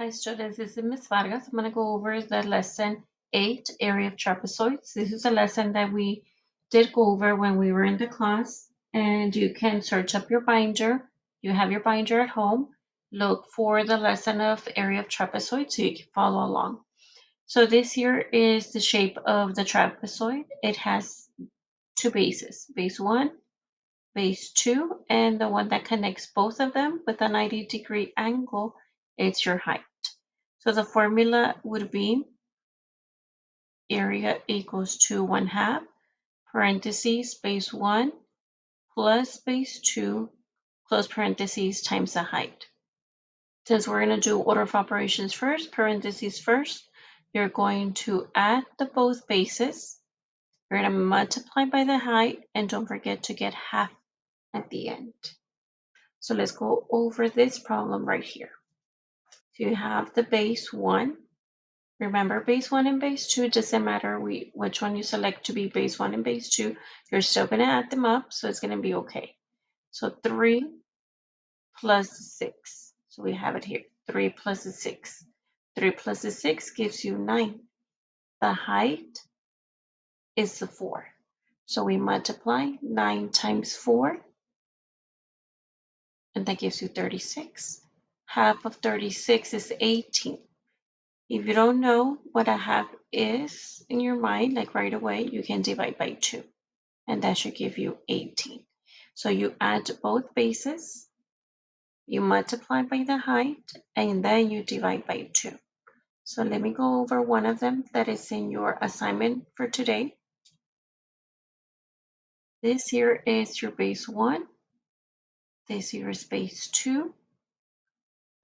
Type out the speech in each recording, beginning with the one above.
Hi students, this is Ms. Vargas. I'm going to go over the lesson 8, Area of Trapezoids. This is a lesson that we did go over when we were in the class, and you can search up your binder. You have your binder at home. Look for the lesson of Area of Trapezoids so you can follow along. So this here is the shape of the trapezoid. It has two bases, base 1, base 2, and the one that connects both of them with a 90-degree angle, it's your height. So the formula would be area equals to 1/2 parentheses base 1 plus base 2 close parentheses times the height. Since we're going to do order of operations first, parentheses first, you're going to add the both bases. You're going to multiply by the height, and don't forget to get half at the end. So let's go over this problem right here. So you have the base 1. Remember, base 1 and base 2, doesn't matter which one you select to be base 1 and base 2, you're still going to add them up, so it's going to be okay. So 3 plus 6. So we have it here, 3 plus 6. 3 plus 6 gives you 9. The height is the 4. So we multiply 9 times 4, and that gives you 36. Half of 36 is 18. If you don't know what a half is in your mind, like right away, you can divide by 2, and that should give you 18. So you add both bases, you multiply by the height, and then you divide by 2. So let me go over one of them that is in your assignment for today. This here is your base 1. This here is base 2.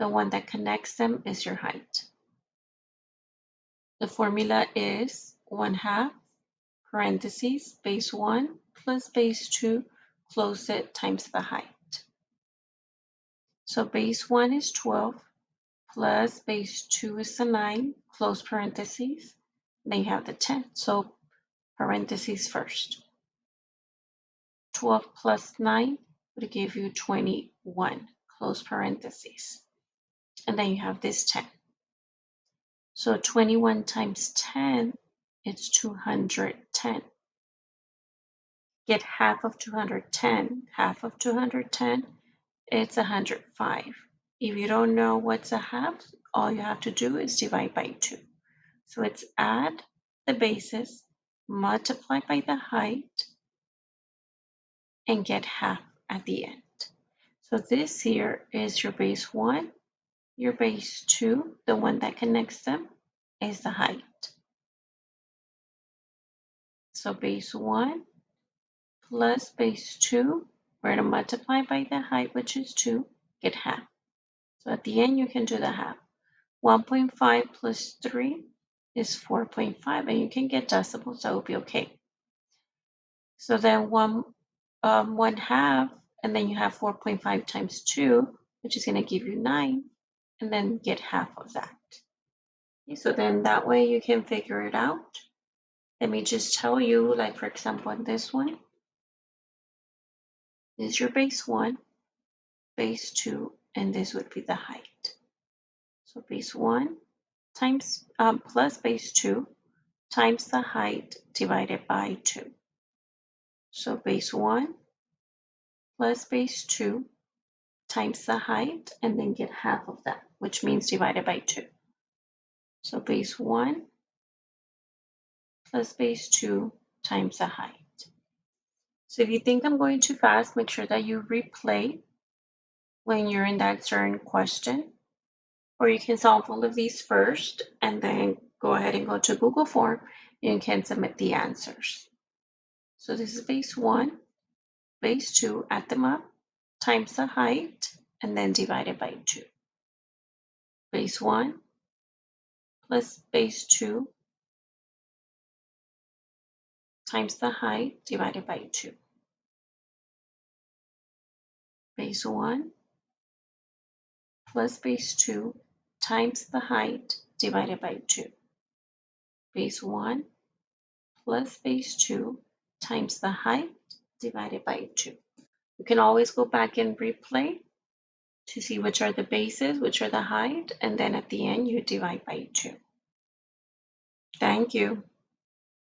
The one that connects them is your height. The formula is 1/2 parentheses base 1 plus base 2 close it times the height. So base 1 is 12 plus base 2 is the 9 close parentheses. Then you have the 10. So parentheses first. 12 plus 9 would give you 21 close parentheses. And then you have this 10. So 21 times 10, it's 210. Get half of 210. Half of 210, it's 105. If you don't know what's a half, all you have to do is divide by 2. So it's add the bases, multiply by the height, and get half at the end. So this here is your base 1, your base 2, the one that connects them is the height. So base 1 plus base 2, we're going to multiply by the height, which is 2, get half. So at the end, you can do the half. 1.5 plus 3 is 4.5, and you can get decimals, that will be okay. So then 1/2, and then you have 4.5 times 2, which is going to give you 9, and then get half of that. Okay, so then that way you can figure it out. Let me just tell you, like for example, in this one, this is your base 1, base 2, and this would be the height. So base 1 times plus base 2 times the height divided by 2. So base 1 plus base 2 times the height, and then get half of that, which means divided by 2. So base 1 plus base 2 times the height. So if you think I'm going too fast, make sure that you replay when you're in that certain question, or you can solve all of these first and then go ahead and go to Google form and you can submit the answers. So this is base 1, base 2, add them up, times the height, and then divided by 2. Base 1 plus base 2 times the height divided by 2. Base 1 plus base 2 times the height divided by 2. Base 1 plus base 2 times the height divided by 2. You can always go back and replay to see which are the bases, which are the height, and then at the end you divide by 2. Thank you.